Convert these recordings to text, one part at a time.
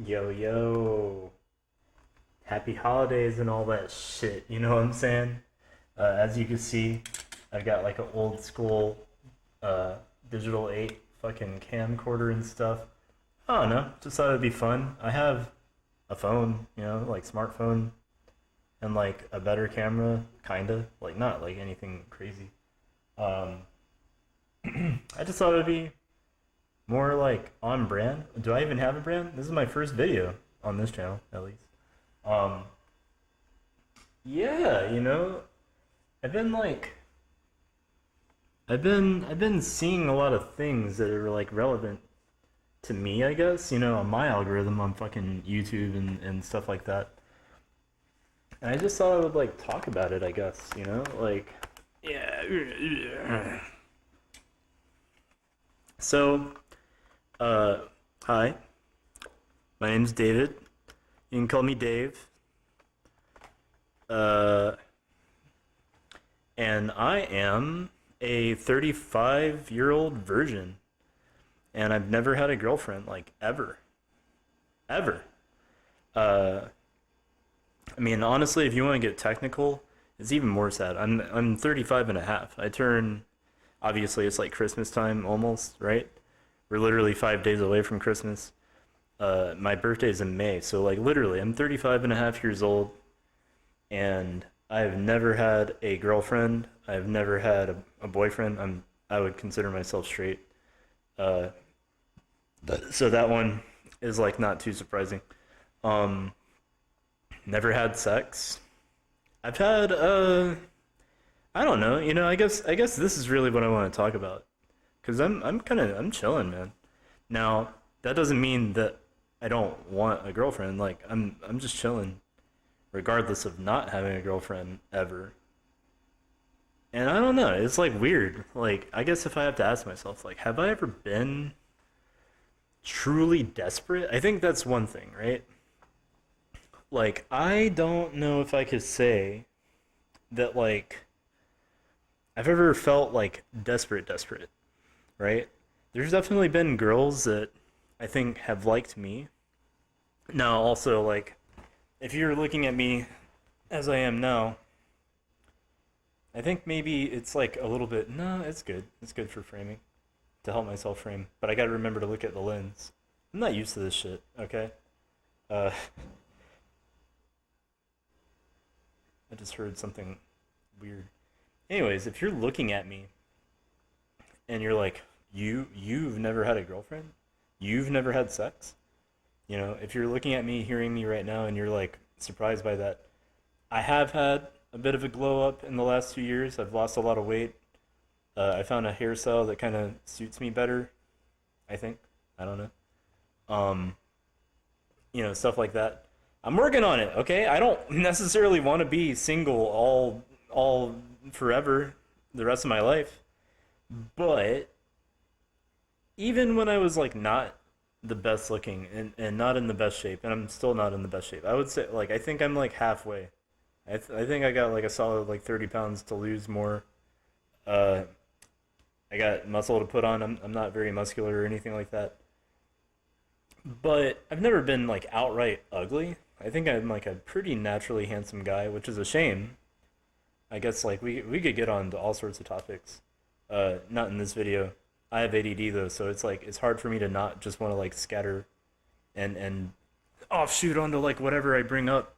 Yo, yo. Happy holidays and all that shit. You know what I'm saying? As you can see, I've got like an old school uh, digital 8 fucking camcorder and stuff. I don't know. Just thought it'd be fun. I have a phone, like smartphone, and like a better camera, kinda. Like, not like anything crazy. Um, I just thought it'd be more like on brand. Do I even have a brand? This is my first video on this channel, at least. Um, yeah, I've been like I've been seeing a lot of things that are like relevant to me, I guess, on my algorithm on fucking YouTube and stuff like that. And I just thought I would like talk about it, I guess, like yeah. So, uh hi. My name's David. You can call me Dave. Uh and I am a 35-year-old virgin, and I've never had a girlfriend, like, ever. Ever. Uh, I mean, honestly, if you want to get technical, it's even more sad. I'm 35 and a half. I turn, obviously, it's like Christmas time almost, right? We're literally 5 days away from Christmas. My birthday's in May, so, like, literally, I'm 35 and a half years old, and I've never had a girlfriend. I've never had a boyfriend. I would consider myself straight. Uh, so that one is like not too surprising. Um, Never had sex. I've had I don't know. I guess this is really what I want to talk about because I'm chilling, man. Now that doesn't mean that I don't want a girlfriend. Like I'm just chilling, regardless of not having a girlfriend ever. And I don't know. It's like weird. Like I guess if I have to ask myself, like, have I ever been truly desperate? I think that's one thing, right? Like, I don't know if I could say that, like, I've ever felt, like, desperate, desperate, right? There's definitely been girls that I think have liked me. Now, also, like, if you're looking at me as I am now, I think maybe it's, like, a little bit, no, it's good. It's good for framing, to help myself frame. But I gotta remember to look at the lens. I'm not used to this shit, okay? Uh, I just heard something weird. Anyways, if you're looking at me and you're like, you've never had a girlfriend? You've never had sex? If you're looking at me, hearing me right now, and you're like surprised by that, I have had a bit of a glow up in the last 2 years. I've lost a lot of weight. I found a hairstyle that kind of suits me better, I think. I don't know. Um, Stuff like that. I'm working on it, okay? I don't necessarily want to be single all forever the rest of my life. But even when I was like not the best looking and not in the best shape, and I'm still not in the best shape, I would say like I think I'm like halfway. I think I got like a solid like 30 pounds to lose more. Uh, I got muscle to put on. I'm not very muscular or anything like that. But I've never been like outright ugly. I think I'm like a pretty naturally handsome guy, which is a shame. I guess like we could get on to all sorts of topics. Not in this video. I have ADD though, so it's like it's hard for me to not just want to like scatter and offshoot onto like whatever I bring up.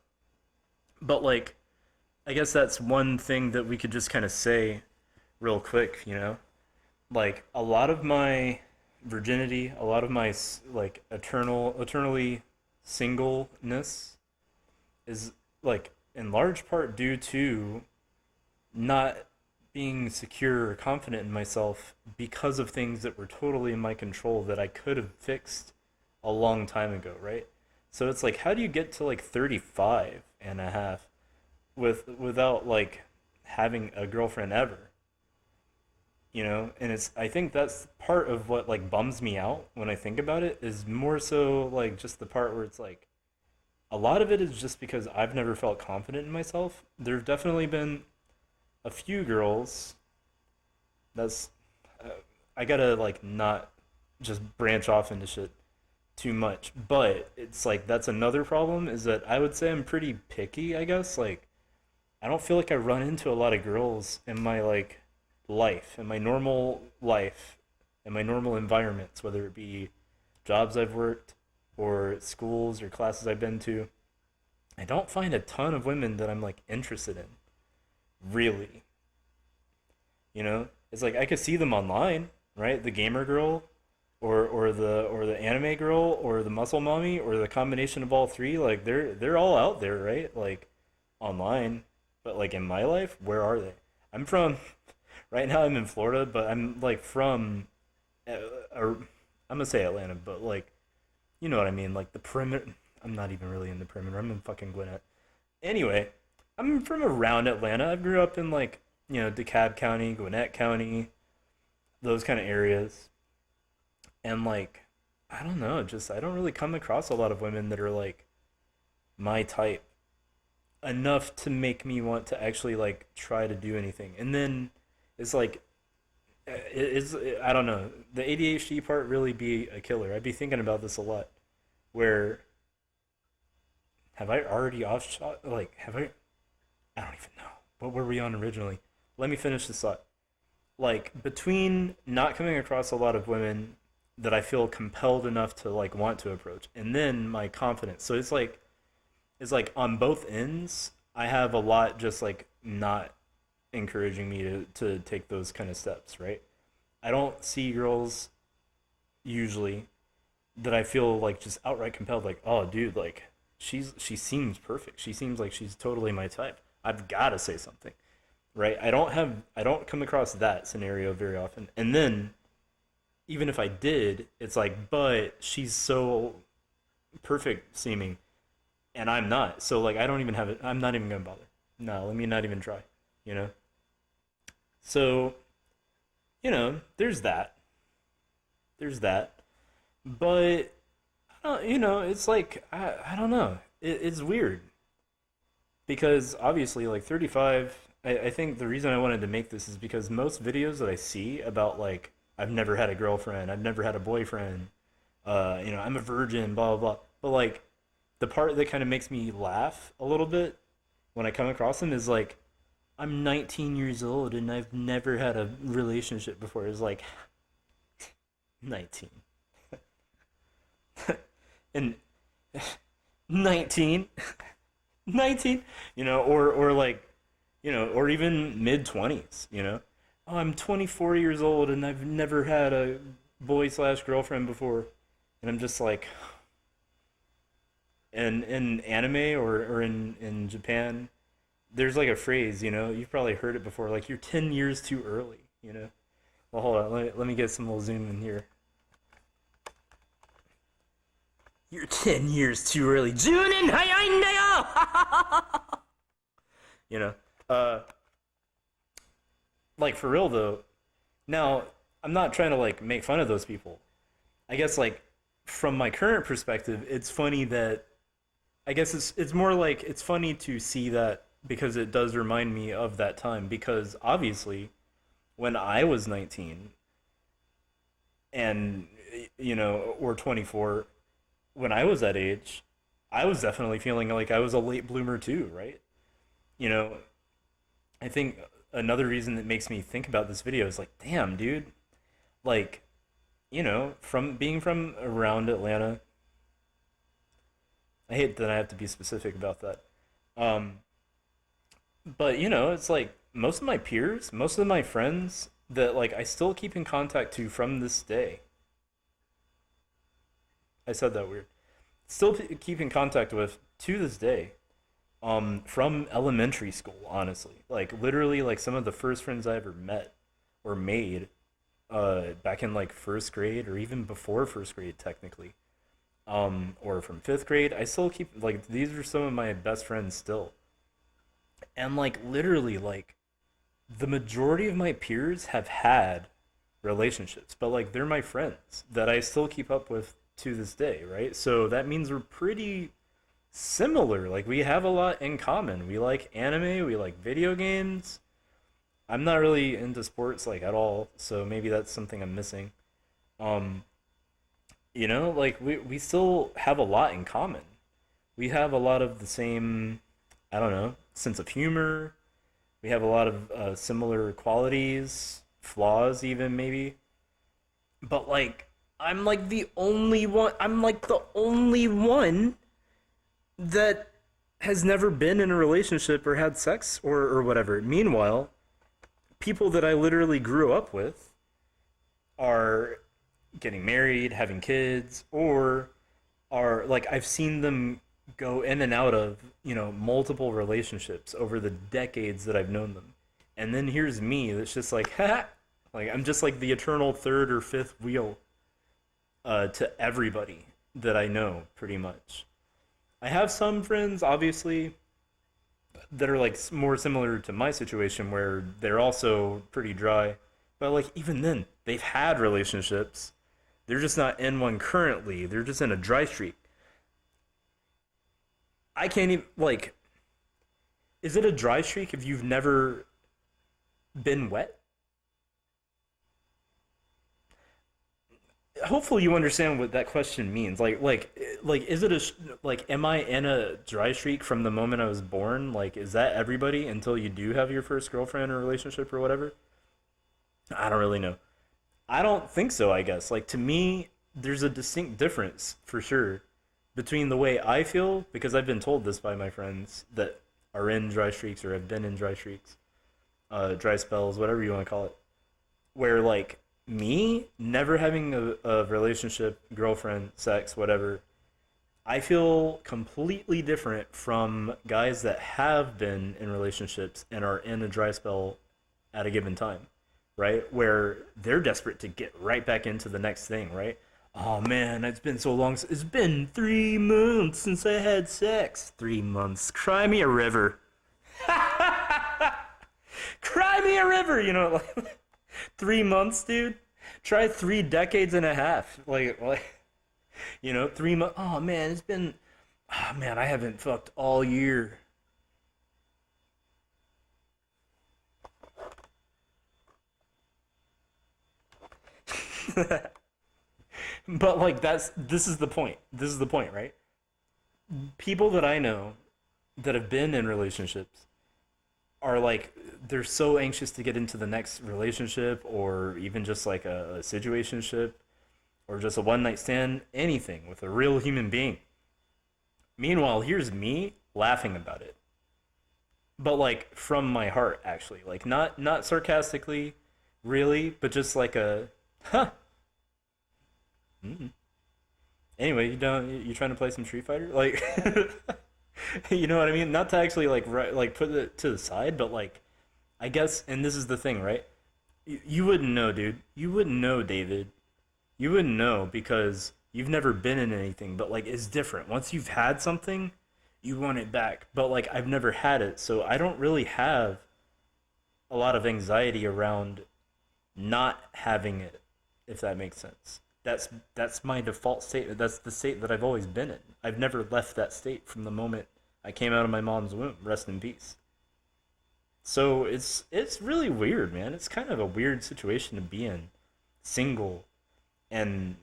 But like I guess that's one thing that we could just kind of say real quick. Like a lot of my virginity, a lot of my like eternally singleness is like in large part due to not being secure or confident in myself because of things that were totally in my control that I could have fixed a long time ago, right? So it's like how do you get to like 35 and a half without like having a girlfriend ever? And it's I think that's part of what like bums me out when I think about it is more so like just the part where it's like a lot of it is just because I've never felt confident in myself. There've definitely been a few girls that's uh, I gotta like not just branch off into shit. too much. But it's like that's another problem is that I would say I'm pretty picky, I guess. Like I don't feel like I run into a lot of girls in my like life, in my normal life, in my normal environments, whether it be jobs I've worked or schools or classes I've been to. I don't find a ton of women that I'm like interested in, really. You know, it's like I could see them online, right? The gamer girl, or the anime girl, or the muscle mommy, or the combination of all three. Like they're all out there, right? Like online, but like in my life, where are they? I'm from right now. I'm in Florida, but I'm like from, or I'm gonna say Atlanta, but like you know what I mean, like the perimeter. I'm not even really in the perimeter. I'm in fucking Gwinnett. Anyway, I'm from around Atlanta. I grew up in like DeKalb County, Gwinnett County, those kind of areas, and like I don't know, just I don't really come across a lot of women that are like my type enough to make me want to actually like try to do anything. And then it's like it's I don't know, the ADHD part really be a killer. I'd be thinking about this a lot. Where have I already offshot? Like have I? I don't even know. What were we on originally? Let me finish this thought. Like between not coming across a lot of women that I feel compelled enough to like want to approach, and then my confidence. So it's like on both ends, I have a lot just like not encouraging me to take those kind of steps, right? I don't see girls usually that I feel like just outright compelled, like, oh dude, like she seems perfect. She seems like she's totally my type. I've gotta say something. Right? I don't come across that scenario very often. And then even if I did, it's like, but she's so perfect seeming and I'm not. So like I don't even have it. I'm not even gonna bother. No, let me not even try. You know. So there's that. There's that. But it's like I don't know. It's weird because obviously like 35. I think the reason I wanted to make this is because most videos that I see about like I've never had a girlfriend, I've never had a boyfriend, I'm a virgin, blah blah blah. But like the part that kind of makes me laugh a little bit when I come across them is like I'm 19 years old and I've never had a relationship before. It's like 19 and 19, 19, or like or even mid 20s. Oh, I'm 24 years old and I've never had a boy slash girlfriend before, and I'm just like, and in anime or in Japan, there's like a phrase, you've probably heard it before, like you're 10 years too early. Well, hold on, let me get some little zoom in here. You're 10 years too early. Junin hayaindayo! you know, uh, like for real though. Now, I'm not trying to like make fun of those people. I guess like from my current perspective, it's funny that I guess it's more like it's funny to see that because it does remind me of that time because obviously when I was 19 and or 24, when I was that age, I was definitely feeling like I was a late bloomer too, right? You know, I think another reason that makes me think about this video is like, damn, dude, like, from being from around Atlanta, I hate that I have to be specific about that. Um, but it's like most of my peers, most of my friends that like I still keep in contact to from this day. I said that weird. Still keep in contact with to this day. From elementary school, honestly. Like literally like some of the first friends I ever met or made back in like first grade or even before first grade technically. Or from fifth grade. I still keep like these are some of my best friends still. And like literally like the majority of my peers have had relationships, but like they're my friends that I still keep up with to this day, right? So that means we're pretty similar. Like we have a lot in common. We like anime, we like video games. I'm not really into sports like at all, so maybe that's something I'm missing. Um You know, like we still have a lot in common. We have a lot of the same, I don't know, sense of humor. We have a lot of similar qualities, flaws even maybe. But like I'm like the only one I'm like the only one that has never been in a relationship or had sex or whatever. Meanwhile, people that I literally grew up with are getting married, having kids, or are like I've seen them go in and out of, multiple relationships over the decades that I've known them. And then here's me that's just like, ha, like I'm just like the eternal third or fifth wheel to everybody that I know, pretty much. I have some friends, obviously, that are like more similar to my situation where they're also pretty dry. But like even then, they've had relationships. They're just not in one currently. They're just in a dry streak. I can't even like. Is it a dry streak if you've never been wet? Hopefully you understand what that question means. Like, is it like? Am I in a dry streak from the moment I was born? Like, is that everybody until you do have your first girlfriend or relationship or whatever? I don't really know. I don't think so, I guess. Like to me, there's a distinct difference for sure between the way I feel because I've been told this by my friends that are in dry streaks or have been in dry streaks, dry spells, whatever you want to call it. Where like me never having a relationship, girlfriend, sex, whatever, I feel completely different from guys that have been in relationships and are in a dry spell at a given time, right? Where they're desperate to get right back into the next thing, right? Oh man, it's been so long. It's been 3 months since I had sex. 3 months. Cry me a river. Cry me a river. Like 3 months, dude. Try 3 decades and a half. Like 3 months. Oh man, it's been. Oh man, I haven't fucked all year. But like this is the point. This is the point, right? People that I know that have been in relationships are like they're so anxious to get into the next relationship or even just like a situationship or just a one night stand, anything with a real human being. Meanwhile, here's me laughing about it, but like from my heart, actually, like not sarcastically, really, but just like a huh. Mm. Anyway, you trying to play some Street Fighter? Like, you know what I mean? Not to actually like put it to the side, but like I guess, and this is the thing, right? You wouldn't know, dude. You wouldn't know, David. You wouldn't know because you've never been in anything. But like, it's different. Once you've had something, you want it back. But like, I've never had it, so I don't really have a lot of anxiety around not having it, if that makes sense. That's my default state. That's the state that I've always been in. I've never left that state from the moment I came out of my mom's womb. Rest in peace. So it's really weird, man. It's kind of a weird situation to be in, single and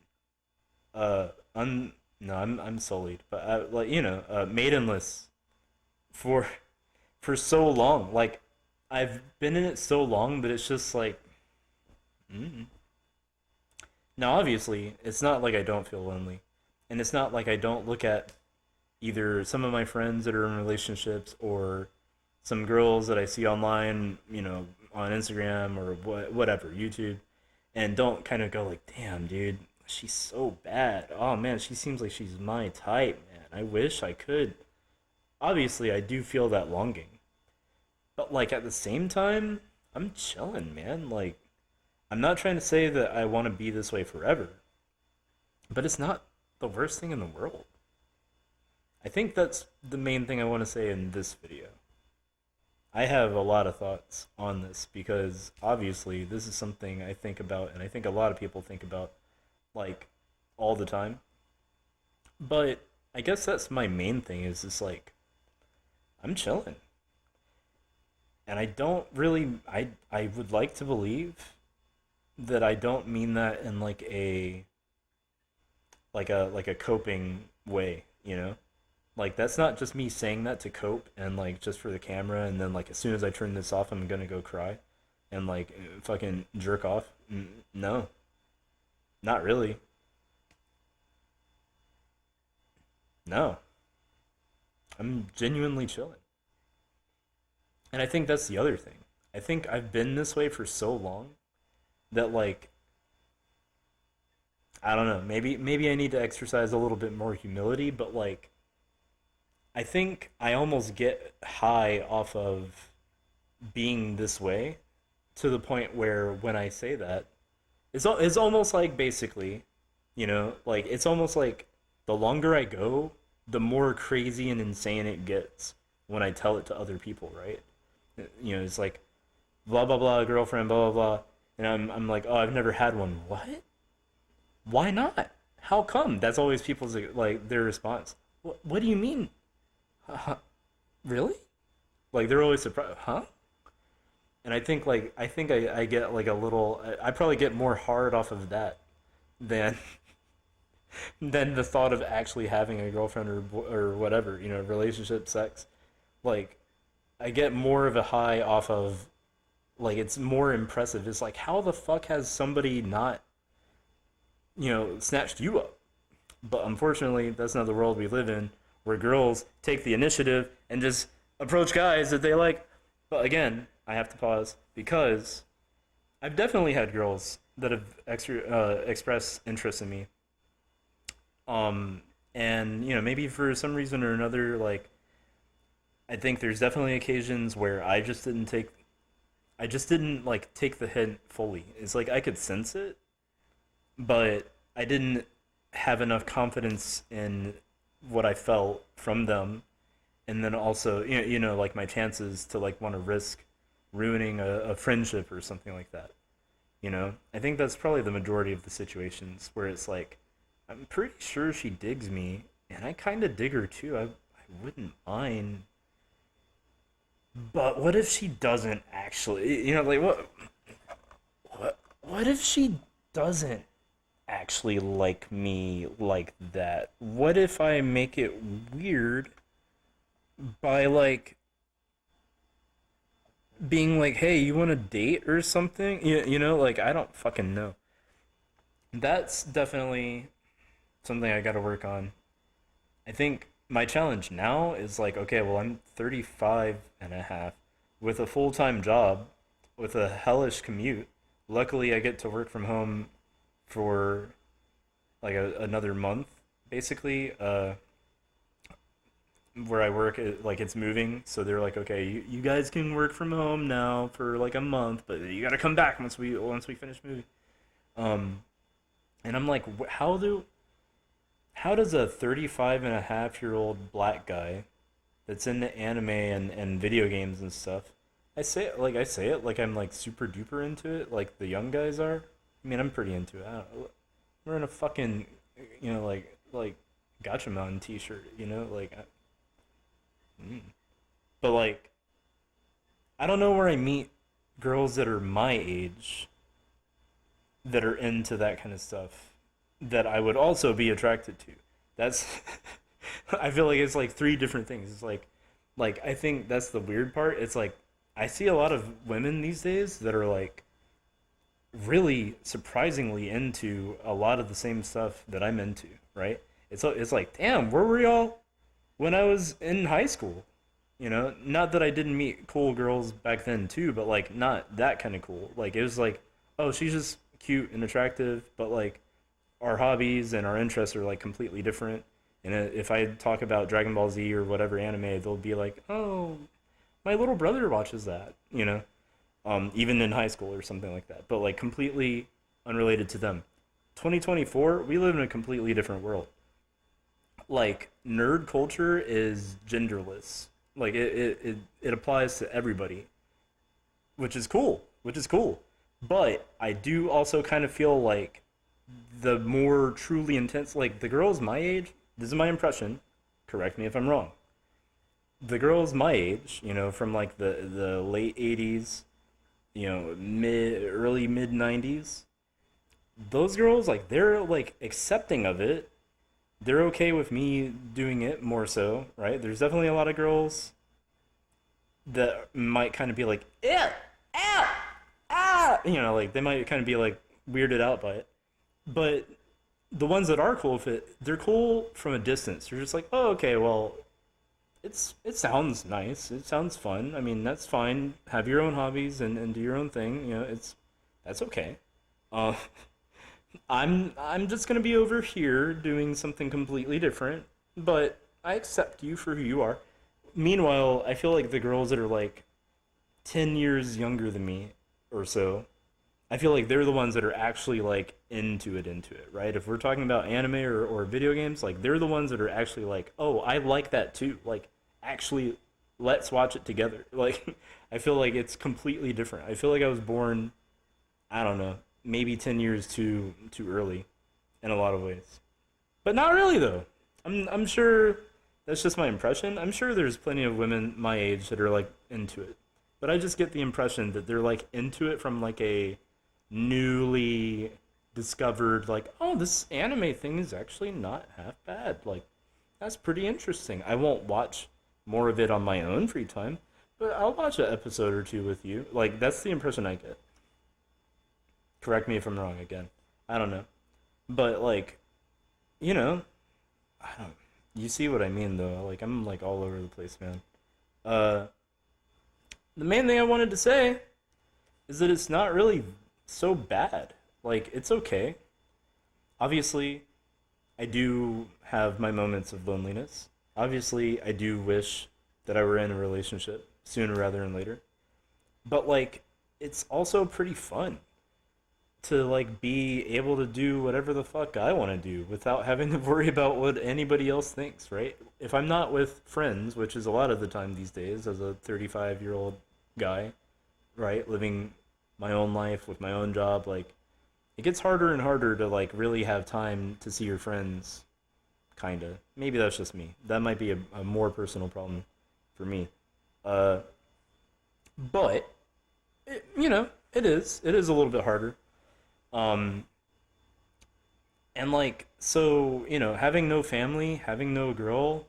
un no, I'm sullied, but like maidenless for so long. Like I've been in it so long that it's just like mm. Now obviously it's not like I don't feel lonely, and it's not like I don't look at either some of my friends that are in relationships or some girls that I see online, on Instagram or whatever, YouTube, and don't kind of go like, "Damn, dude, she's so bad. Oh man, she seems like she's my type, man. I wish I could." Obviously, I do feel that longing, but like at the same time, I'm chilling, man. Like I'm not trying to say that I want to be this way forever, but it's not the worst thing in the world. I think that's the main thing I want to say in this video. I have a lot of thoughts on this because obviously this is something I think about and I think a lot of people think about like all the time. But I guess that's my main thing is just like I'm chilling. And I don't really I would like to believe that I don't mean that in like a like a coping way, you know? Like that's not just me saying that to cope and like just for the camera and then like as soon as I turn this off I'm gonna go cry and like fucking jerk off. No, not really. No, I'm genuinely chilling. And I think that's the other thing. I think I've been this way for so long that like I don't know, maybe I need to exercise a little bit more humility, but like I think I almost get high off of being this way to the point where when I say that, it's almost like basically, like it's almost like the longer I go, the more crazy and insane it gets when I tell it to other people, right? It's like blah blah blah girlfriend blah blah blah, and I'm like, oh, I've never had one. What? Why not? How come? That's always people's like their response. What do you mean? Really? Like they're always surprised, huh? And I think I get like a little I probably get more hard off of that than than the thought of actually having a girlfriend or whatever, relationship, sex. Like I get more of a high off of like it's more impressive. It's like how the fuck has somebody not, snatched you up? But unfortunately, that's not the world we live in, where girls take the initiative and just approach guys that they like. But again, I have to pause because I've definitely had girls that have expressed interest in me. And maybe for some reason or another, like I think there's definitely occasions where I just didn't like take the hint fully. It's like I could sense it, but I didn't have enough confidence in what I felt from them, and then also like my chances to like want to risk ruining a friendship or something like that. I think that's probably the majority of the situations where it's like I'm pretty sure she digs me, and I kind of dig her too. I wouldn't mind, but what if she doesn't actually? Like what if she doesn't actually like me like that? What if I make it weird by like being like, "Hey, you want to date or something?" Like I don't fucking know. That's definitely something I got to work on. I think my challenge now is like, okay, well, I'm 35 and a half with a full-time job with a hellish commute. Luckily, I get to work from home for like another month basically where I work like it's moving, so they're like, okay, you guys can work from home now for like a month, but you got to come back once we finish moving. um and I'm like, how does a 35 and a half year old black guy that's into anime and video games and stuff, I say it like I'm like super duper into it like the young guys are. I mean, I'm pretty into it. I don't, we're in a fucking like Gotcha Mountain t-shirt, like but like I don't know where I meet girls that are my age that are into that kind of stuff that I would also be attracted to. That's I feel like it's like three different things. It's like I think that's the weird part. It's like I see a lot of women these days that are like really surprisingly into a lot of the same stuff that I'm into, right? It's like, damn, where were y'all when I was in high school? Not that I didn't meet cool girls back then too, but like not that kind of cool. Like it was like, oh, she's just cute and attractive, but like our hobbies and our interests are like completely different. And if I talk about Dragon Ball Z or whatever anime, they'll be like, "Oh, my little brother watches that," even in high school or something like that. But like completely unrelated to them. 2024, we live in a completely different world. Like nerd culture is genderless. Like it applies to everybody, which is cool. Which is cool. But I do also kind of feel like the more truly intense, like the girls my age, this is my impression, correct me if I'm wrong. The girls my age, from like the late 80s, early mid 90s, those girls like they're like accepting of it they're okay with me doing it more so, right? There's definitely a lot of girls that might kind of be like, ew, ow, ah, like they might kind of be like weirded out by it. But the ones that are cool with it, they're cool from a distance. They're just like, oh, okay, well, it sounds nice. It sounds fun. I mean, that's fine. Have your own hobbies and do your own thing. That's okay. Uh, I'm just gonna be over here doing something completely different, but I accept you for who you are. Meanwhile, I feel like the girls that are like 10 years younger than me or so, I feel like they're the ones that are actually like into it, right? If we're talking about anime or video games, like they're the ones that are actually like, oh, I like that too. Like, actually, let's watch it together. Like, I feel like it's completely different. I feel like I was born, I don't know, maybe 10 years too early in a lot of ways, but not really though. I'm sure that's just my impression. I'm sure there's plenty of women my age that are like into it, but I just get the impression that they're like into it from like a newly discovered like, oh, this anime thing is actually not half bad. Like, that's pretty interesting. I won't watch more of it on my own free time, but I'll watch an episode or two with you. Like, that's the impression I get. Correct me if I'm wrong again. I don't know. But like, you know, I don't you see what I mean though. Like, I'm like all over the place, man. Uh the main thing I wanted to say is that it's not really so bad. Like, it's okay. Obviously, I do have my moments of loneliness. Obviously, I do wish that I were in a relationship sooner rather than later. But like, it's also pretty fun to like be able to do whatever the fuck I want to do without having to worry about what anybody else thinks, right? If I'm not with friends, which is a lot of the time these days as a 35-year-old guy, right, living my own life with my own job, like it gets harder and harder to like really have time to see your friends, kind of. Maybe that's just me. That might be a more personal problem for me. Uh but it is a little bit harder. Um, and like, so, having no family, having no girl,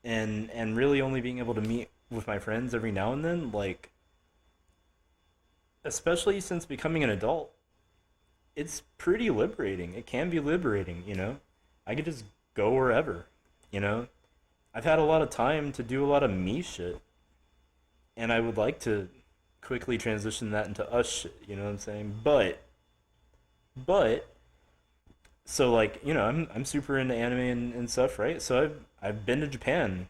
and really only being able to meet with my friends every now and then, like, especially since becoming an adult, it's pretty liberating. It can be liberating. I could just go wherever, you know? I've had a lot of time to do a lot of me shit, and I would like to quickly transition that into us shit, you know what I'm saying? But so like, I'm super into anime and stuff, right? So I've been to Japan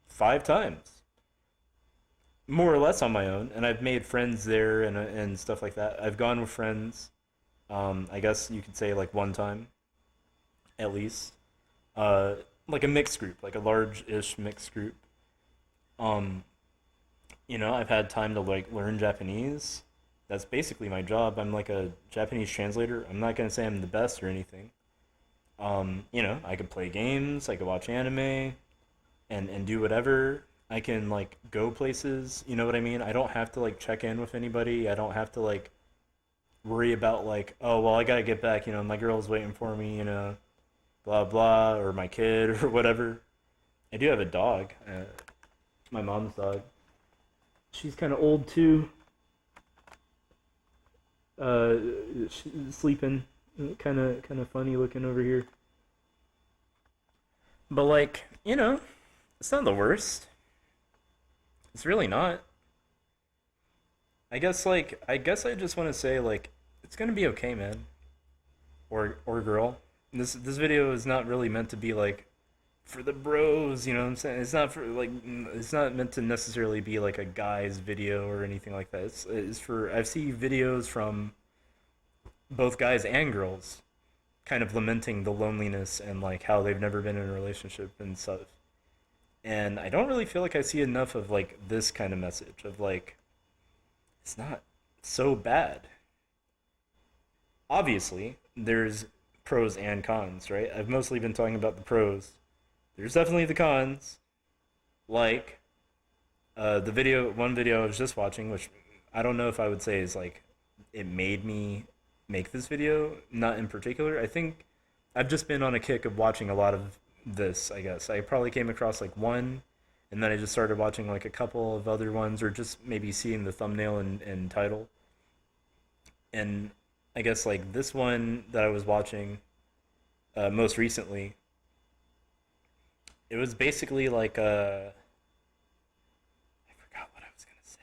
5 times, more or less on my own, and I've made friends there and stuff like that. I've gone with friends. I guess you could say like one time at least. Uh, like a mixed group, like a large-ish mixed group. Um, I've had time to like learn Japanese. That's basically my job. I'm like a Japanese translator. I'm not gonna say I'm the best or anything. I could play games, I could watch anime, and do whatever. I can like go places, you know what I mean? I don't have to like check in with anybody. I don't have to like worry about like, oh well, I gotta get back, my girl's waiting for me, blah blah, or my kid or whatever. I do have a dog, my mom's dog. She's kind of old too. Uh, Sleeping, kind of funny looking over here. But like, it's not the worst. It's really not. I guess I just want to say like it's gonna be okay, man, or girl. This video is not really meant to be like for the bros, you know what I'm saying? It's not for like it's not meant to necessarily be like a guy's video or anything like that. It's for I've seen videos from both guys and girls kind of lamenting the loneliness and like how they've never been in a relationship and stuff. And I don't really feel like I see enough of like this kind of message of like it's not so bad. Obviously, there's pros and cons, right? I've mostly been talking about the pros. There's definitely the cons, like one video I was just watching, which I don't know if I would say is like it made me make this video. Not in particular. I think I've just been on a kick of watching a lot of this, I guess. I probably came across like one, and then I just started watching like a couple of other ones, or just maybe seeing the thumbnail and title. And I guess like this one that I was watching most recently, it was basically like I forgot what I was gonna say.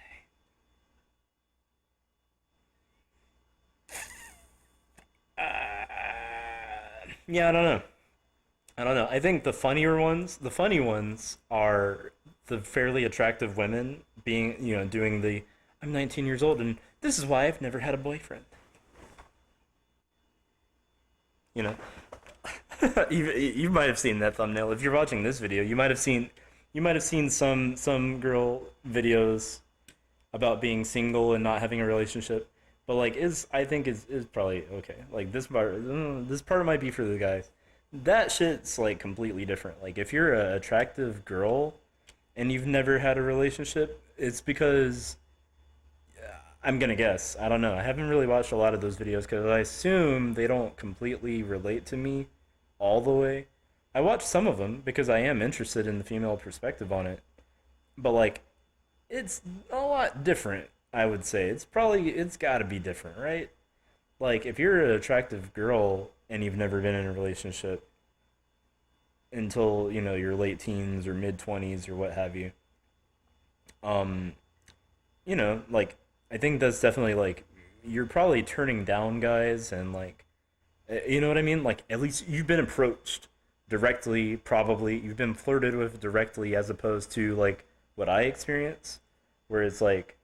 Yeah, I don't know. I don't know. I think the funny ones are the fairly attractive women being, doing the I'm 19 years old and this is why I've never had a boyfriend. You know, you might have seen that thumbnail. If you're watching this video, you might have seen some girl videos about being single and not having a relationship. But like is I think is probably okay. Like this part might be for the guys. That shit's like completely different. Like if you're an attractive girl and you've never had a relationship, it's because I'm gonna guess. I don't know. I haven't really watched a lot of those videos because I assume they don't completely relate to me all the way. I watched some of them because I am interested in the female perspective on it, but like it's a lot different. I would say it's got to be different, right? Like if you're an attractive girl and you've never been in a relationship until your late teens or mid 20s or what have you, um, like I think that's definitely like you're probably turning down guys and like you know what I mean? Like at least you've been approached directly, probably you've been flirted with directly as opposed to like what I experience, where it's like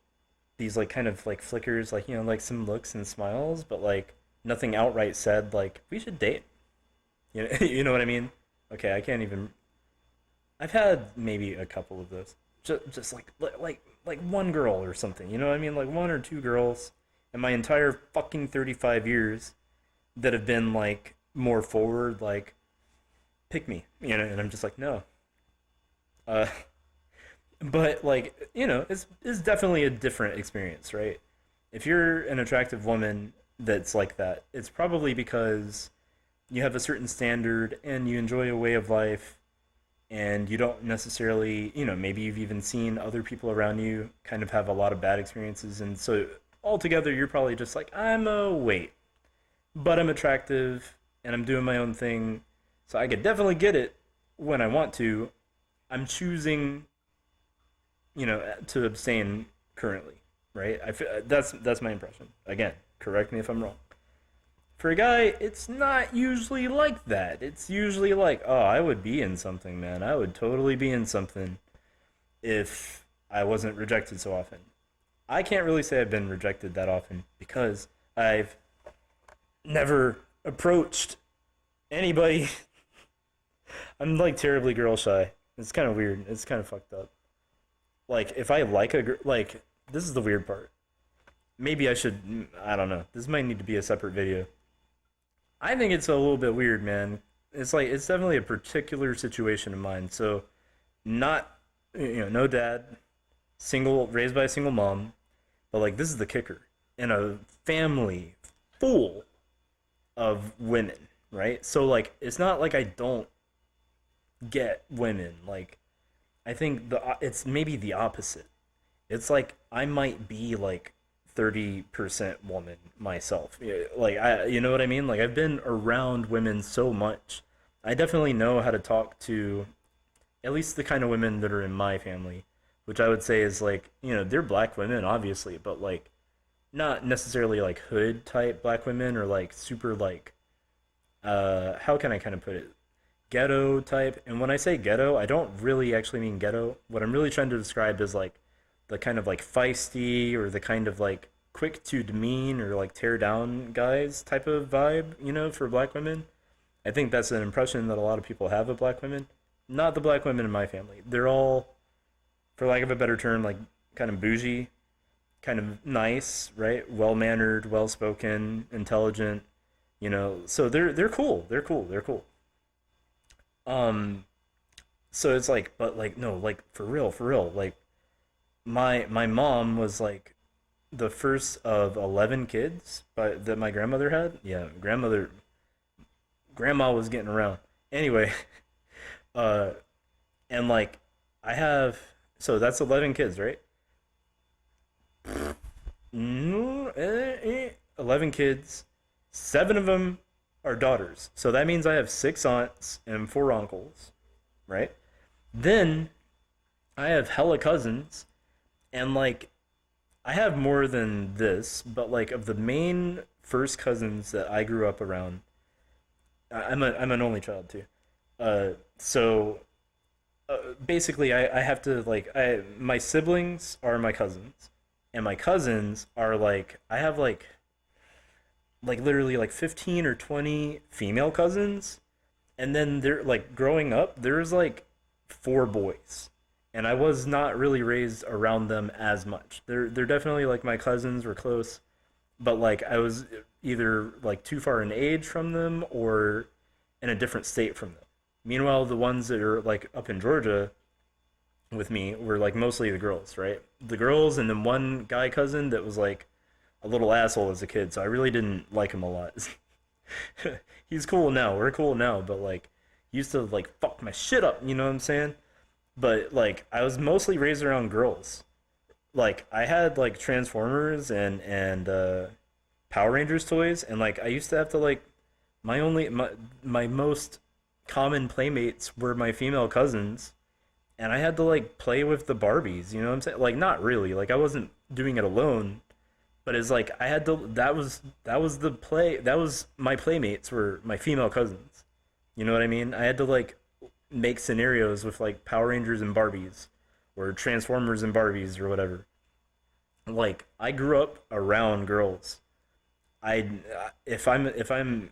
these like kind of like flickers, like like some looks and smiles, but like nothing outright said like we should date. You know what I mean? Okay, I can't even. I've had maybe a couple of those, just like one girl or something. You know what I mean? Like one or two girls in my entire fucking 35 years that have been like more forward, like pick me, and I'm just like no. Uh, but like it's definitely a different experience, right? If you're an attractive woman that's like that, it's probably because you have a certain standard and you enjoy a way of life and you don't necessarily, maybe you've even seen other people around you kind of have a lot of bad experiences, and so altogether you're probably just like I'm a wait, but I'm attractive and I'm doing my own thing, so I could definitely get it when I want to. I'm choosing to abstain currently, right? That's my impression. Again, correct me if I'm wrong. For a guy, it's not usually like that. It's usually like, oh, I would be in something, man. I would totally be in something if I wasn't rejected so often. I can't really say I've been rejected that often because I've never approached anybody. I'm like terribly girl shy. It's kind of weird. It's kind of fucked up. Like if I like a girl, like this is the weird part. Maybe I should. I don't know. This might need to be a separate video. I think it's a little bit weird, man. It's like it's definitely a particular situation of mine. So, not no dad, single, raised by a single mom, but like this is the kicker. In a family full of women, right? So like it's not like I don't get women. Like I think it's maybe the opposite. It's like I might be like 30% woman myself. Yeah, like you know what I mean? Like I've been around women so much. I definitely know how to talk to at least the kind of women that are in my family, which I would say is like, they're black women obviously, but like not necessarily like hood type black women or like super like how can I kind of put it? Ghetto type. And when I say ghetto, I don't really actually mean ghetto. What I'm really trying to describe is like the kind of like feisty or the kind of like quick to demean or like tear down guys type of vibe, for black women. I think that's an impression that a lot of people have of black women. Not the black women in my family. They're all, for lack of a better term, like kind of bougie, kind of nice, right? Well mannered, well spoken, intelligent, So they're cool. They're cool. They're cool. Um, so it's like, but like no, like for real, like my mom was like the first of 11 kids but that my grandmother had. Yeah, grandma was getting around. Anyway, uh, and like I have, so that's 11 kids, right? No, 11 kids. Seven of them are daughters. So that means I have six aunts and four uncles, right? Then I have hella cousins, and like I have more than this, but like of the main first cousins that I grew up around, I'm an only child too. So basically, I have to like I my siblings are my cousins, and my cousins are like I have like literally like 15 or 20 female cousins, and then they're like growing up there's like four boys, and I was not really raised around them as much. They're definitely like my cousins were close, but like I was either like too far in age from them or in a different state from them. Meanwhile, the ones that are like up in Georgia with me were like mostly the girls, right? The girls, and then one guy cousin that was like a little asshole as a kid, so I really didn't like him a lot. He's cool now. We're cool now, but like he used to like fuck my shit up, you know what I'm saying? But like I was mostly raised around girls. Like I had like Transformers and Power Rangers toys, and like I used to have to like my most common playmates were my female cousins, and I had to like play with the Barbies, you know what I'm saying? Like not really. Like I wasn't doing it alone, but it's like I had to that was the play that was my playmates were my female cousins. You know what I mean? I had to like make scenarios with like Power Rangers and Barbies or Transformers and Barbies or whatever. Like I grew up around girls. I if I'm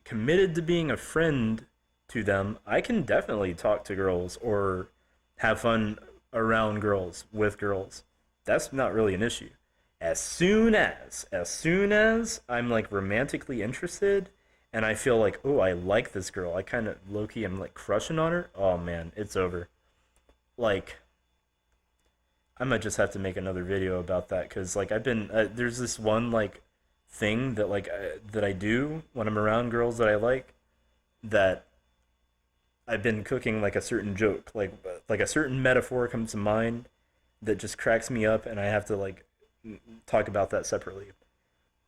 committed to being a friend to them, I can definitely talk to girls or have fun around girls with girls. That's not really an issue. As soon as I'm like romantically interested and I feel like, oh, I like this girl. I kind of low key am like crushing on her. Oh man, it's over. Like I might just have to make another video about that because like I've been there's this one like thing that that I do when I'm around girls that I like, that I've been cooking like a certain joke, like a certain metaphor comes to mind that just cracks me up, and I have to like talk about that separately.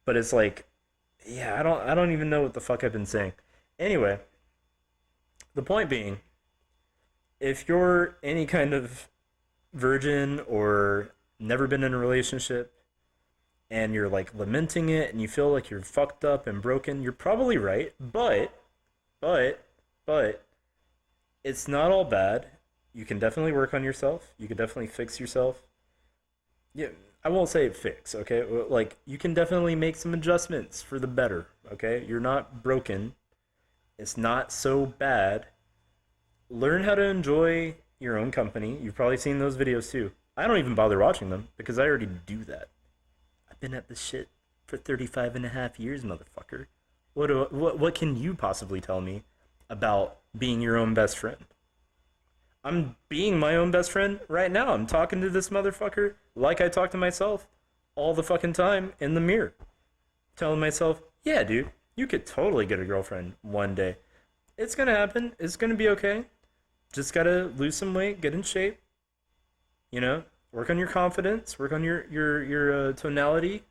But it's like, yeah, I don't even know what the fuck I've been saying. Anyway, the point being, if you're any kind of virgin or never been in a relationship and you're like lamenting it and you feel like you're fucked up and broken, you're probably right. But, but, it's not all bad. You can definitely work on yourself. You can definitely fix yourself. Yeah, I won't say fix, okay? Like, you can definitely make some adjustments for the better, okay? You're not broken. It's not so bad. Learn how to enjoy your own company. You've probably seen those videos too. I don't even bother watching them because I already do that. I've been at this shit for 35 and a half years, motherfucker. What can you possibly tell me about being your own best friend? I'm being my own best friend right now. I'm talking to this motherfucker like I talk to myself all the fucking time in the mirror. Telling myself, yeah, dude, you could totally get a girlfriend one day. It's gonna happen. It's gonna be okay. Just gotta lose some weight, get in shape, you know, work on your confidence, work on your tonality,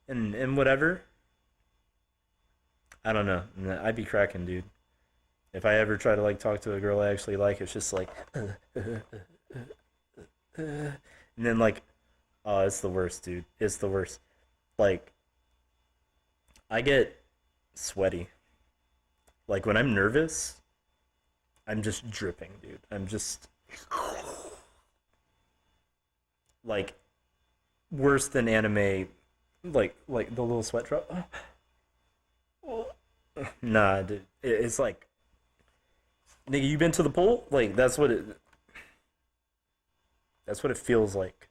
and whatever. I don't know. Nah, I'd be cracking, dude. If I ever try to like talk to a girl I actually like, it's just like, and then like, oh, it's the worst, dude. It's the worst. Like, I get sweaty. Like when I'm nervous, I'm just dripping, dude. I'm just like worse than anime, like the little sweat drop. Nah, dude. It's like, nigga, you been to the pool? Like that's what it feels like.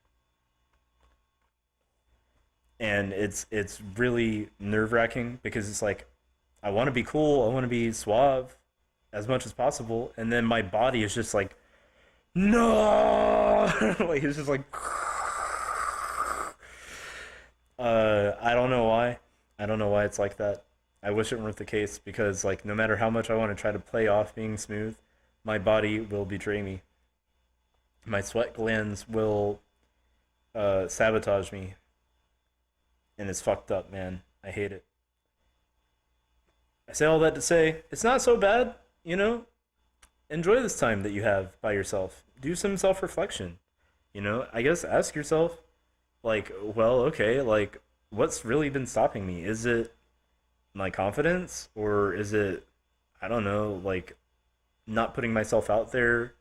And it's really nerve-wracking because it's like I want to be cool, I want to be suave as much as possible, and then my body is just like no, like it's just like I don't know why. I don't know why it's like that. I wish it weren't the case because like no matter how much I want to try to play off being smooth, my body will betray me. My sweat glands will sabotage me, and it's fucked up, man. I hate it. I say all that to say it's not so bad, you know. Enjoy this time that you have by yourself. Do some self reflection. You know, I guess ask yourself, like, well, okay, like, what's really been stopping me? Is it my confidence, or is it, I don't know, like, not putting myself out there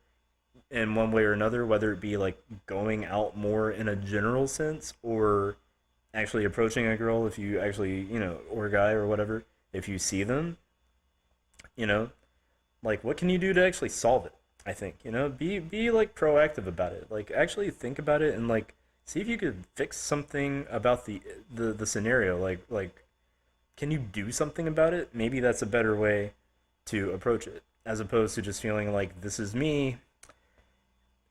in one way or another, whether it be like going out more in a general sense or actually approaching a girl if you actually, or a guy or whatever, if you see them, you know, like what can you do to actually solve it? I think, be like proactive about it. Like actually think about it and like see if you could fix something about the scenario. Like can you do something about it? Maybe that's a better way to approach it as opposed to just feeling like this is me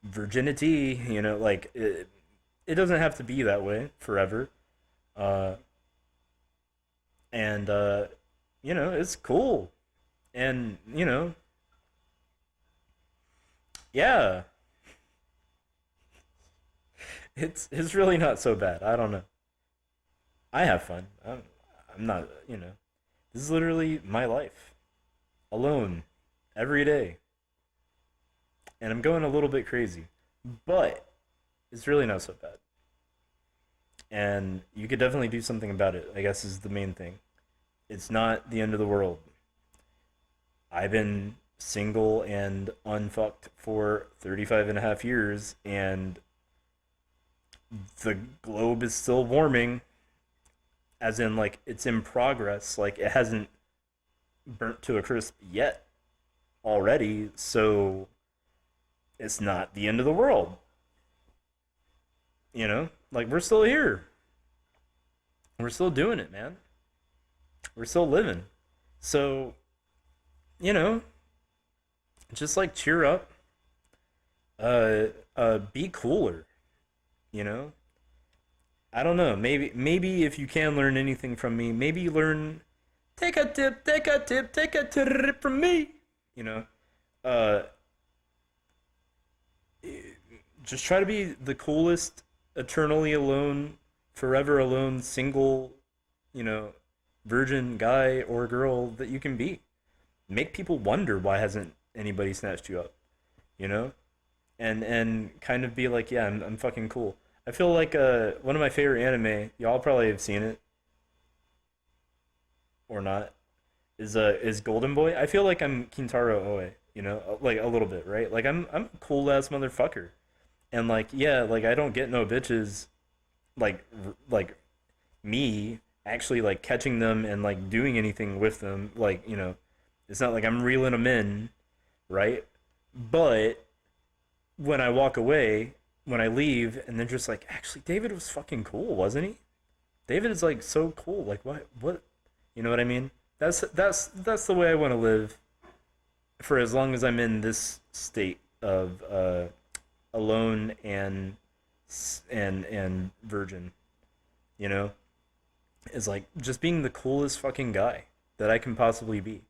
virginity, like it doesn't have to be that way forever. Uh, and, it's cool. And, yeah, it's really not so bad. I don't know. I have fun. I'm not, this is literally my life alone every day. And I'm going a little bit crazy. But it's really not so bad. And you could definitely do something about it, I guess is the main thing. It's not the end of the world. I've been single and unfucked for 35 and a half years, and the globe is still warming, as in, like, it's in progress. Like, it hasn't burnt to a crisp yet already, so it's not the end of the world. Like, we're still here. We're still doing it, man. We're still living. So, you know, just like cheer up. Be cooler. You know, I don't know. Maybe if you can learn anything from me, maybe learn. Take a tip. Take a tip. Take a tip from me. You know, uh, just try to be the coolest, eternally alone, forever alone, single, you know, virgin guy or girl that you can be. Make people wonder why hasn't anybody snatched you up, you know? And kind of be like, yeah, I'm fucking cool. I feel like one of my favorite anime, y'all probably have seen it or not, is Golden Boy. I feel like I'm Kintaro Oe, like a little bit, right? Like I'm a cool ass motherfucker. And like yeah, like I don't get no bitches like me actually like catching them and like doing anything with them, like, it's not like I'm reeling them in, right? But when I walk away, when I leave, and they're just like, actually, David was fucking cool, wasn't he? David is like so cool. Like what? You know what I mean? That's the way I want to live for as long as I'm in this state of alone and virgin. You know, is like just being the coolest fucking guy that I can possibly be,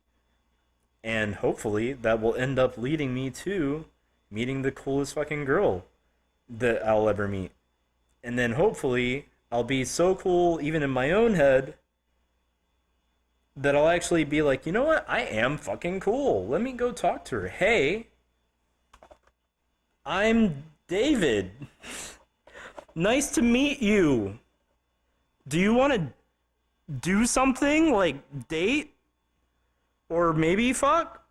and hopefully that will end up leading me to meeting the coolest fucking girl that I'll ever meet. And then hopefully I'll be so cool even in my own head that I'll actually be like, you know what? I am fucking cool. Let me go talk to her. Hey, I'm David. Nice to meet you. Do you want to do something like date or maybe fuck?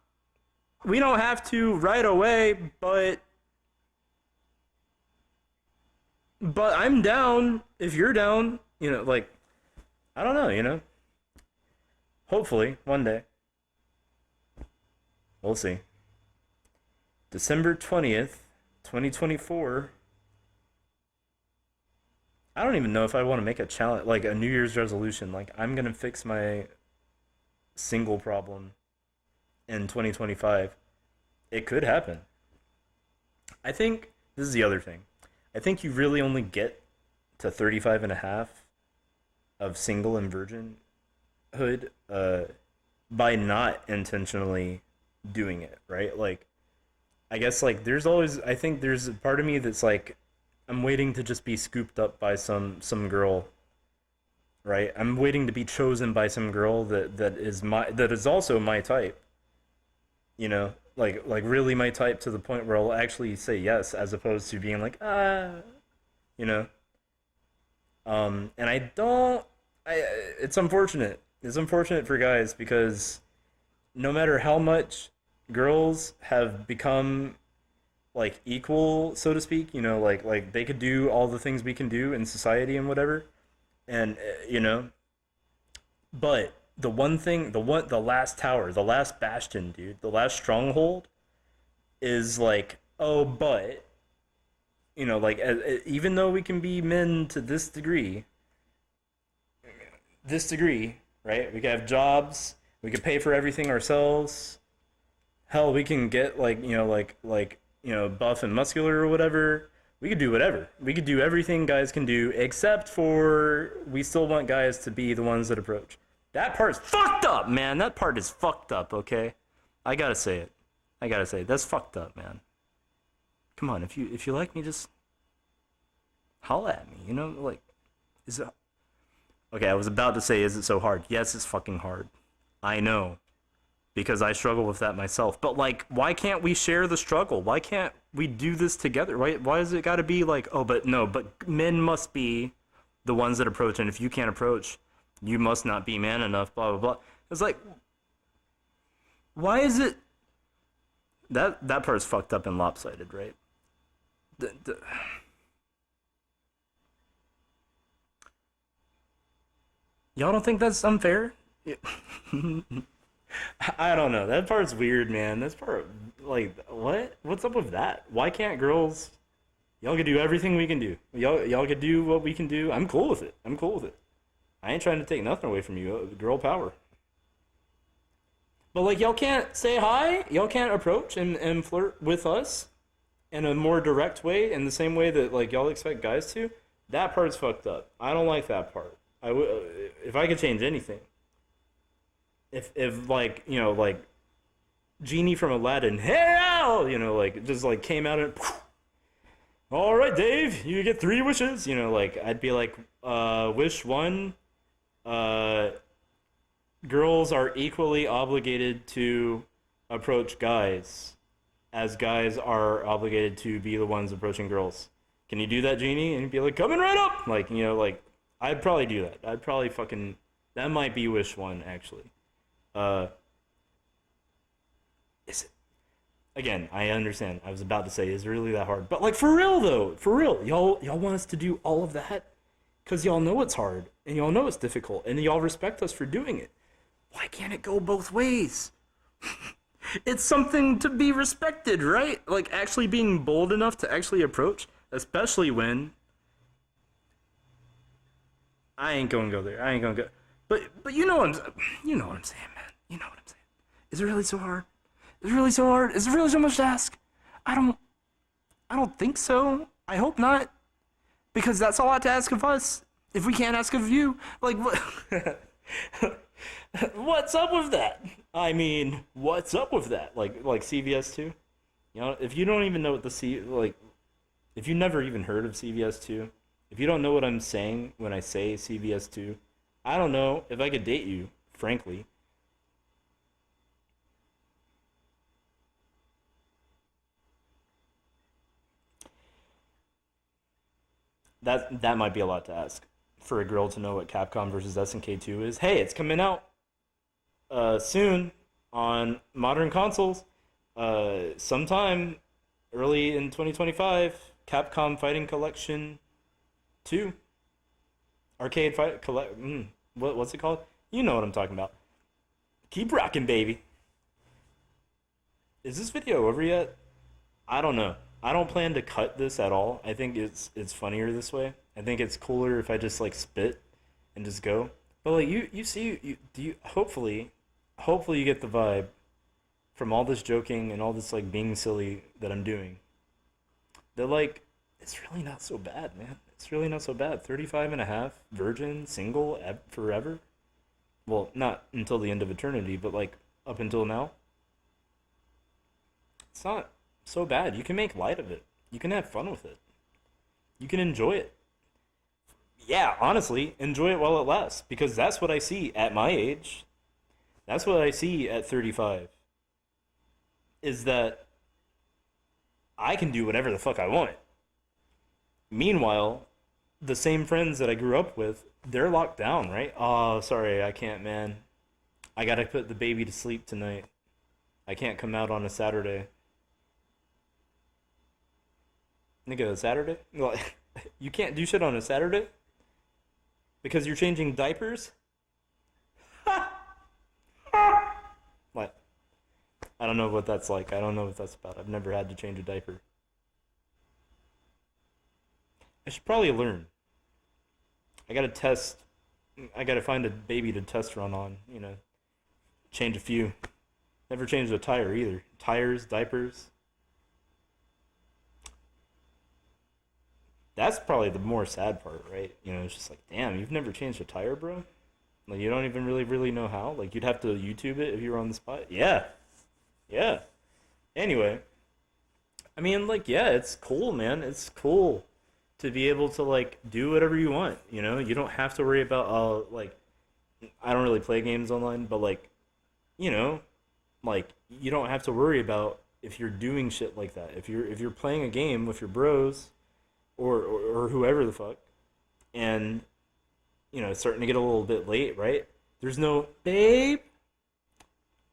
We don't have to right away, but I'm down if you're down. Like I don't know. Hopefully one day we'll see. December 20th, 2024. I don't even know if I want to make a challenge, like a New Year's resolution. Like I'm gonna fix my single problem in 2025. It could happen. I think this is the other thing. I think you really only get to 35 and a half of single and virgin adulthood by not intentionally doing it, right? Like I guess like there's always I think there's a part of me that's like I'm waiting to just be scooped up by some girl, right? I'm waiting to be chosen by some girl that is also my type, you know? Like really my type to the point where I'll actually say yes as opposed to being like, you know? And I don't I it's unfortunate. It's unfortunate for guys because no matter how much girls have become like equal, so to speak, like they could do all the things we can do in society and whatever, and but the one thing, the last tower, the last bastion, dude, the last stronghold is like, oh, but like even though we can be men to this degree, right? We can have jobs, we can pay for everything ourselves. Hell, we can get like buff and muscular or whatever. We could do whatever. We could do everything guys can do, except for we still want guys to be the ones that approach. That part's fucked up, man. That part is fucked up. Okay, I gotta say it. I gotta say it. That's fucked up, man. Come on, if you like me, just holla at me. Like, is it okay? I was about to say, is it so hard? Yes, it's fucking hard. I know, because I struggle with that myself. But like, why can't we share the struggle? Why can't we do this together? Why does it got to be like, oh, but no, but men must be the ones that approach, and if you can't approach, you must not be man enough. Blah blah blah. It's like, why is it that part's fucked up and lopsided, right? The, y'all don't think that's unfair? I don't know. That part's weird, man. That's part like what? What's up with that? Why can't girls? Y'all can do everything we can do. Y'all can do what we can do. I'm cool with it. I'm cool with it. I ain't trying to take nothing away from you. Girl power. But like y'all can't say hi. Y'all can't approach and flirt with us in a more direct way, in the same way that like y'all expect guys to. That part's fucked up. I don't like that part. If I could change anything, if like like genie from Aladdin, hey, like just like came out and all right, Dave, you get three wishes. Like I'd be like, wish one, uh, girls are equally obligated to approach guys, as guys are obligated to be the ones approaching girls. Can you do that, genie? And he'd be like, coming right up. Like like I'd probably do that. I'd probably fucking that might be wish one actually. Uh, is it again, I understand. I was about to say, is it really that hard? But like for real though, for real, y'all want us to do all of that because y'all know it's hard and y'all know it's difficult and y'all respect us for doing it. Why can't it go both ways? It's something to be respected, right? Like actually being bold enough to actually approach, especially when I ain't gonna go there. I ain't gonna go. But you know what I'm saying, man. You know what I'm saying. Is it really so hard? Is it really so hard? Is it really so much to ask? I don't I don't think so. I hope not. Because that's a lot to ask of us. If we can't ask of you, like what what's up with that? I mean, what's up with that? Like CVS 2? If you don't even know what the C like if you never even heard of CVS 2, if you don't know what I'm saying when I say CVS 2, I don't know if I could date you, frankly. That might be a lot to ask for a girl to know what Capcom versus SNK 2 is. Hey, it's coming out soon on modern consoles. Sometime early in 2025. Capcom Fighting Collection 2. Arcade Fight Collect. What's it called? You know what I'm talking about. Keep rocking, baby. Is this video over yet? I don't know. I don't plan to cut this at all. I think it's funnier this way. I think it's cooler if I just like spit and just go. But like you see you hopefully you get the vibe from all this joking and all this like being silly that I'm doing. That like it's really not so bad, man. It's really not so bad. 35 and a half, virgin, single, forever. Well, not until the end of eternity, but like up until now, it's not so bad. You can make light of it. You can have fun with it. You can enjoy it. Yeah, honestly, enjoy it while it lasts because that's what I see at my age. That's what I see at 35 is that I can do whatever the fuck I want. Meanwhile, the same friends that I grew up with, they're locked down, right? Oh, sorry, I can't, man. I gotta put the baby to sleep tonight. I can't come out on a Saturday. Nigga, a Saturday? Like, you can't do shit on a Saturday because you're changing diapers? Like, I don't know what that's like. I don't know what that's about. I've never had to change a diaper. I should probably learn. I gotta test. I gotta find a baby to test run on. Change a few. Never changed a tire either. Tires, diapers. That's probably the more sad part, right? It's just like, damn, you've never changed a tire, bro. Like, you don't even really know how. Like, you'd have to YouTube it if you were on the spot. Yeah, yeah. Anyway, I mean, like, yeah, it's cool, man. It's cool to be able to like do whatever you want. You don't have to worry about like I don't really play games online, but like you know, like you don't have to worry about if you're doing shit like that. If you're playing a game with your bros or whoever the fuck, and it's starting to get a little bit late, right? There's no babe.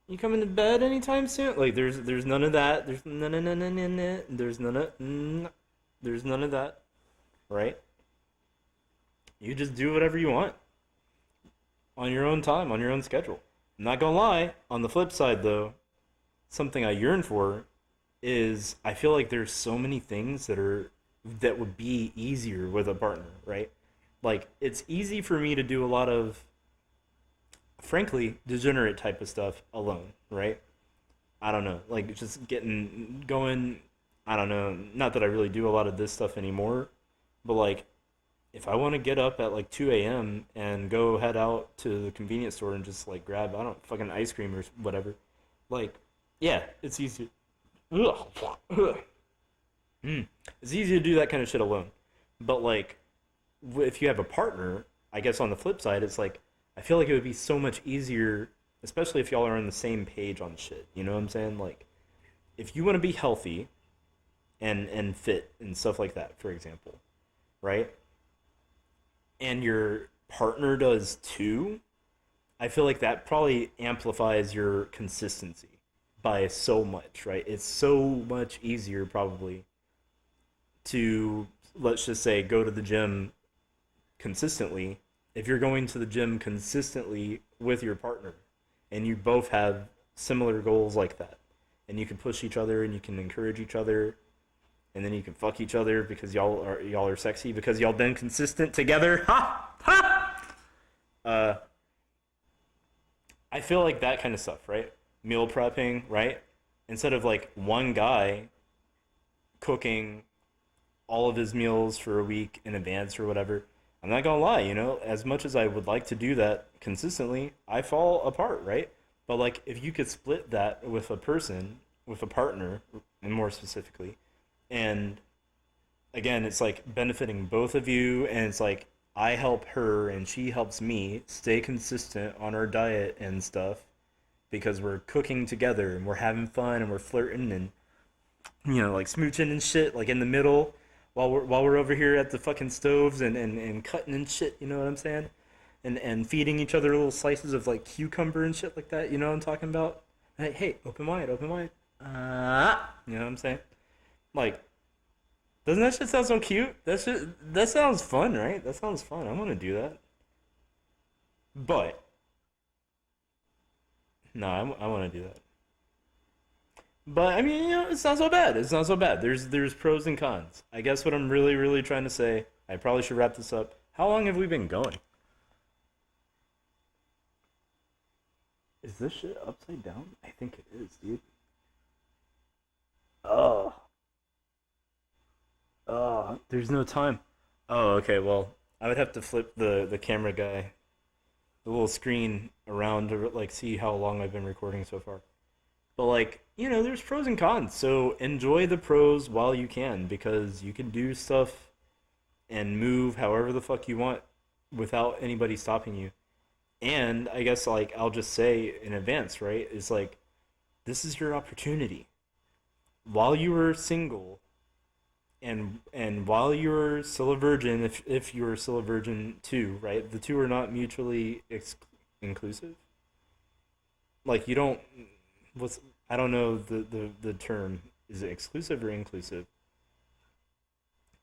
You coming to bed anytime soon? Like there's none of that. There's none. There's none of that, right? You just do whatever you want on your own time, on your own schedule. I'm not gonna lie. On the flip side, though, something I yearn for is I feel like there's so many things that would be easier with a partner, right? Like it's easy for me to do a lot of, frankly, degenerate type of stuff alone, right? I don't know, like just getting going. I don't know. Not that I really do a lot of this stuff anymore, but like if I want to get up at like 2 a.m. and go head out to the convenience store and just like grab, I don't fucking ice cream or whatever, like, yeah, it's easy. Ugh. Ugh. It's easy to do that kind of shit alone. But like, if you have a partner, I guess on the flip side, it's like, I feel like it would be so much easier, especially if y'all are on the same page on shit. You know what I'm saying? Like, if you want to be healthy and fit and stuff like that, for example, right? And your partner does too, I feel like that probably amplifies your consistency by so much, right? It's so much easier probably to, let's just say, go to the gym consistently if you're going to the gym consistently with your partner and you both have similar goals like that, and you can push each other and you can encourage each other, and then you can fuck each other because y'all are sexy because y'all been consistent together. Ha ha. Uh, I feel like that kind of stuff, right? Meal prepping, right? Instead of like one guy cooking all of his meals for a week in advance or whatever. I'm not gonna lie, as much as I would like to do that consistently, I fall apart, right? But like, if you could split that with a person, with a partner, and more specifically, and again, it's like benefiting both of you, and it's like I help her and she helps me stay consistent on our diet and stuff because we're cooking together and we're having fun and we're flirting and like smooching and shit, like in the middle while we're over here at the fucking stoves and cutting and shit, you know what I'm saying? And feeding each other little slices of like cucumber and shit like that, you know what I'm talking about? Hey, open wide, open wide. You know what I'm saying? Like, doesn't that shit sound so cute? That sounds fun, right? That sounds fun. I want to do that. But no, I want to do that. But I mean, it's not so bad. It's not so bad. There's pros and cons. I guess what I'm really trying to say, I probably should wrap this up. How long have we been going? Is this shit upside down? I think it is, dude. Oh, there's no time. Oh, okay. Well, I would have to flip the camera guy the little screen around to like see how long I've been recording so far. But like, there's pros and cons. So enjoy the pros while you can, because you can do stuff and move however the fuck you want without anybody stopping you. And I guess like I'll just say in advance, right? Is like this is your opportunity. While you were single and while you're still a virgin, if you're still a virgin too, right? The two are not mutually inclusive. Like you don't what's I don't know the term. Is it exclusive or inclusive?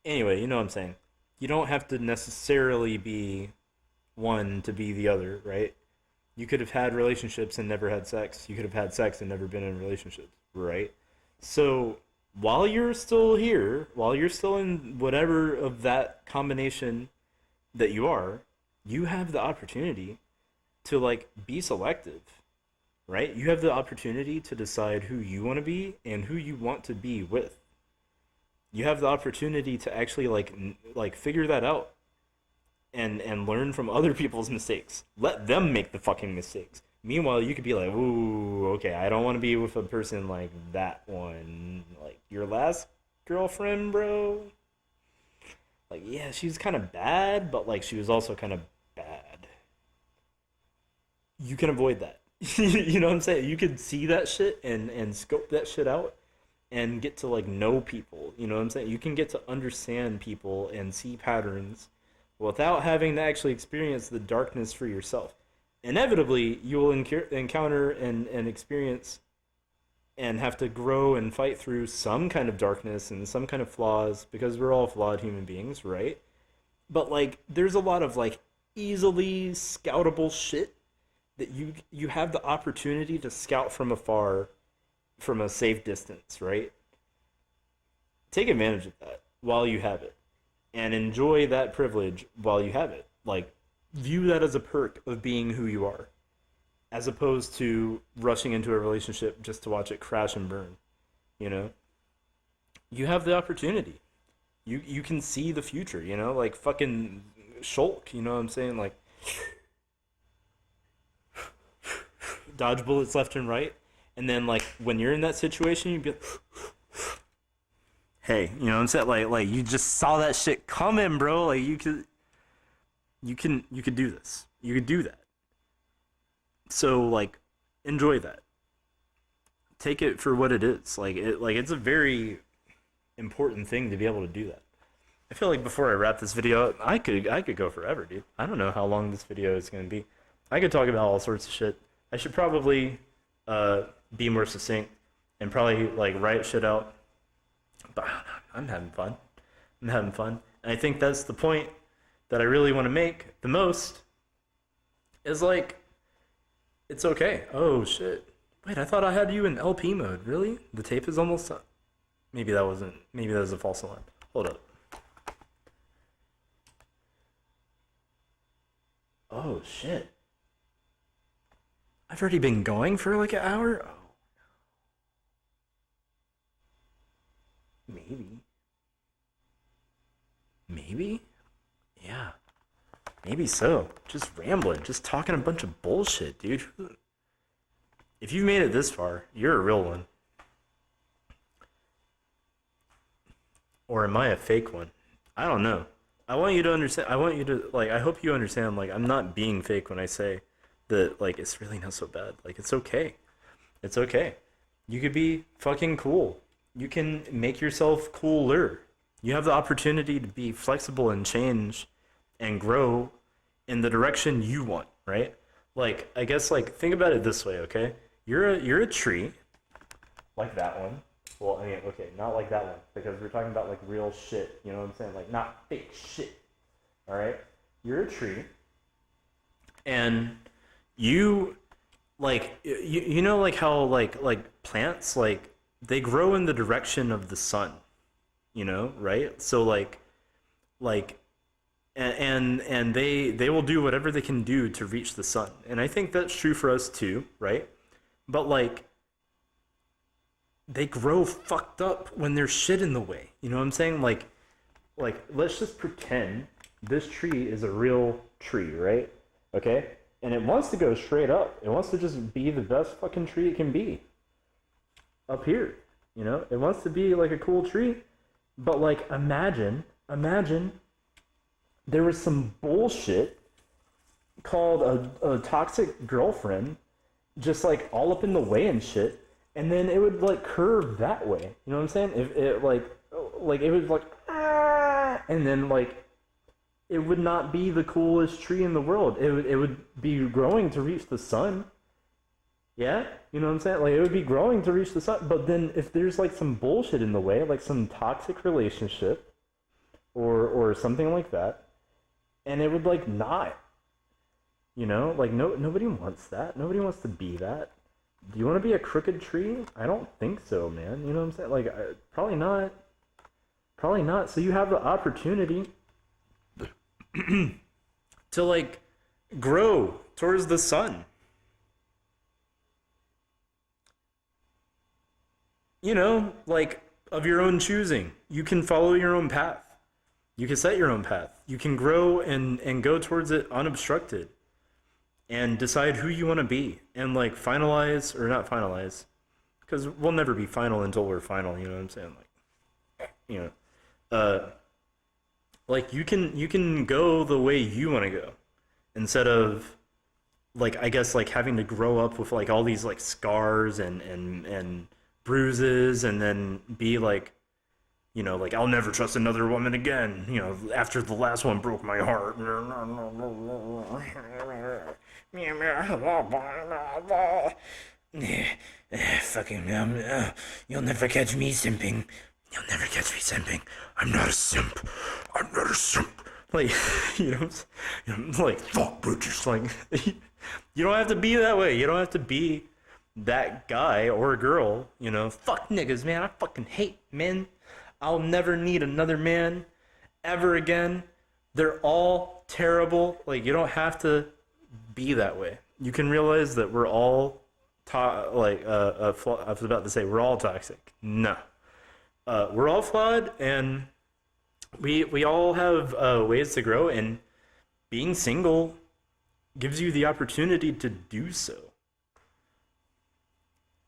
Anyway, you know what I'm saying. You don't have to necessarily be one to be the other, right? You could have had relationships and never had sex. You could have had sex and never been in relationships, right? So while you're still here, while you're still in whatever of that combination that you are, you have the opportunity to like be selective, right? You have the opportunity to decide who you want to be and who you want to be with. You have the opportunity to actually like figure that out and learn from other people's mistakes. Let them make the fucking mistakes. Meanwhile, you could be like, ooh, okay, I don't want to be with a person like that one. Like your last girlfriend, bro. Like, yeah, she's kind of bad, but like she was also kind of bad. You can avoid that. You know what I'm saying? You could see that shit and scope that shit out and get to like know people. You know what I'm saying? You can get to understand people and see patterns without having to actually experience the darkness for yourself. Inevitably, you will encounter and experience and have to grow and fight through some kind of darkness and some kind of flaws because we're all flawed human beings, right? But like, there's a lot of like easily scoutable shit that you have the opportunity to scout from afar, from a safe distance, right? Take advantage of that while you have it, and enjoy that privilege while you have it. Like, view that as a perk of being who you are, as opposed to rushing into a relationship just to watch it crash and burn. You know, you have the opportunity. You can see the future. You know, like fucking Shulk. You know what I'm saying? Like dodge bullets left and right, and then like when you're in that situation, you be like, hey, you know what I'm saying? Like you just saw that shit coming, bro. Like you could do this. You could do that. So like enjoy that. Take it for what it is. It's a very important thing to be able to do that. I feel like before I wrap this video up, I could go forever, dude. I don't know how long this video is gonna be. I could talk about all sorts of shit. I should probably be more succinct and probably like write shit out. But I don't know. I'm having fun. I'm having fun. And I think that's the point that I really want to make the most is like, it's okay. Oh shit. Wait, I thought I had you in LP mode. Really? The tape is almost done. Maybe that was a false alarm. Hold up. Oh shit. I've already been going for like an hour? Oh, maybe. Maybe? Yeah. Maybe so. Just rambling, just talking a bunch of bullshit, dude. If you made it this far, you're a real one. Or am I a fake one? I don't know. I want you to understand. I want you to, like, I hope you understand, like, I'm not being fake when I say that, like, it's really not so bad. Like, it's okay. It's okay. You could be fucking cool. You can make yourself cooler. You have the opportunity to be flexible and change and grow in the direction you want, right? Like, I guess, like, think about it this way, okay? You're a tree, like that one. Well, I mean, okay, not like that one, because we're talking about, like, real shit, you know what I'm saying? Like, not fake shit, all right? You're a tree, and you, like, you know, like, how, like plants, like, they grow in the direction of the sun, you know, right? So, like, and they will do whatever they can do to reach the sun. And I think that's true for us, too, right? But, like, they grow fucked up when there's shit in the way. You know what I'm saying? Like let's just pretend this tree is a real tree, right? Okay? and it wants to go straight up. It wants to just be the best fucking tree it can be up here. You know, it wants to be like a cool tree, but like imagine there was some bullshit called a toxic girlfriend just like all up in the way and shit, and then it would like curve that way. You know what I'm saying? If it like it was like and then like it would not be the coolest tree in the world. It would be growing to reach the sun. Yeah, you know what I'm saying? Like it would be growing to reach the sun, but then if there's like some bullshit in the way, like some toxic relationship or something like that, and it would like not, you know, like nobody wants that. Nobody wants to be that. Do you want to be a crooked tree? I don't think so, man. You know what I'm saying? Like probably not. Probably not. So you have the opportunity to like grow towards the sun. You know, like of your own choosing. You can follow your own path. You can set your own path. You can grow and go towards it unobstructed and decide who you want to be and like finalize or not finalize, because we'll never be final until we're final. You know what I'm saying? Like, you know, like you can go the way you want to go instead of like, I guess, like having to grow up with like all these like scars and bruises and then be like, you know, like I'll never trust another woman again, you know, after the last one broke my heart. Fucking you'll never catch me simping. You'll never catch me simping. I'm not a simp. I'm not a simp. Like, you know, like, fuck bitches. Like, you don't have to be that way. You don't have to be that guy or girl, you know. Fuck niggas, man. I fucking hate men. I'll never need another man ever again. They're all terrible. Like, you don't have to be that way. You can realize that we're all, I was about to say we're all toxic. No. We're all flawed, and we all have ways to grow, and being single gives you the opportunity to do so.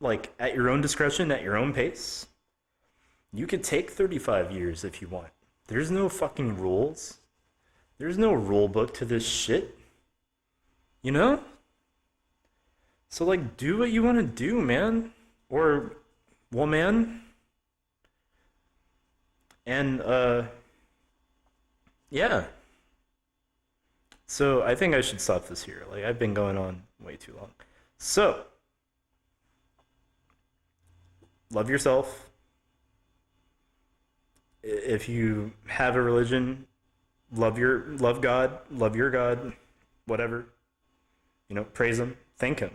Like, at your own discretion, at your own pace. You could take 35 years if you want. There's no fucking rules. There's no rule book to this shit. You know? So, like, do what you want to do, man. Or woman. And, yeah. So, I think I should stop this here. Like, I've been going on way too long. So, love yourself. If you have a religion, love God, love your God, whatever. You know, praise him, thank him.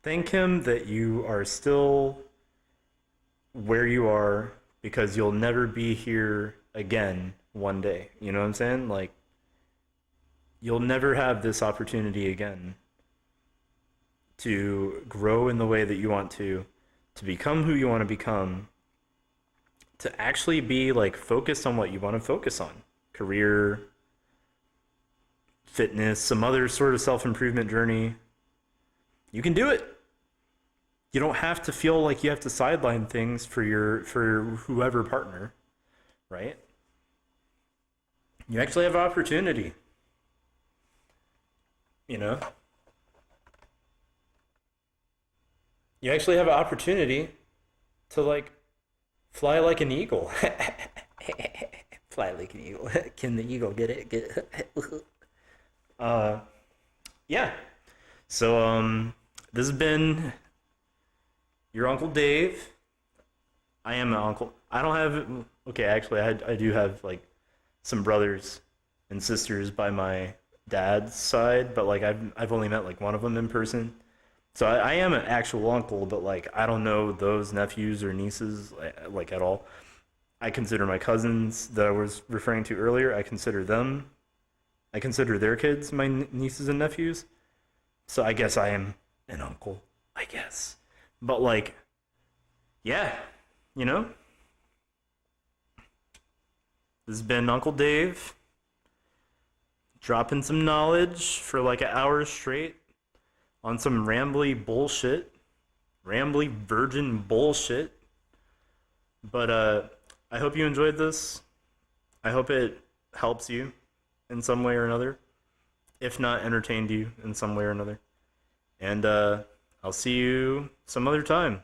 Thank him that you are still where you are, because you'll never be here again one day. You know what I'm saying? Like, you'll never have this opportunity again to grow in the way that you want to become who you want to become, to actually be like focused on what you want to focus on. Career, fitness, some other sort of self-improvement journey. You can do it. You don't have to feel like you have to sideline things for whoever partner, right? You actually have opportunity. You know? You actually have an opportunity to like fly like an eagle. Fly like an eagle. Can the eagle get it? Yeah. So this has been your Uncle Dave. I am an uncle. I don't have, okay, actually I do have like some brothers and sisters by my dad's side, but like I've only met like one of them in person. So I am an actual uncle, but like I don't know those nephews or nieces like at all. I consider my cousins that I was referring to earlier, I consider their kids my nieces and nephews. So I guess I am an uncle, I guess. But like, yeah, you know? This has been Uncle Dave. dropping some knowledge for like an hour straight on some rambly virgin bullshit. But I hope you enjoyed this. I hope it helps you in some way or another, if not entertained you in some way or another. And I'll see you some other time.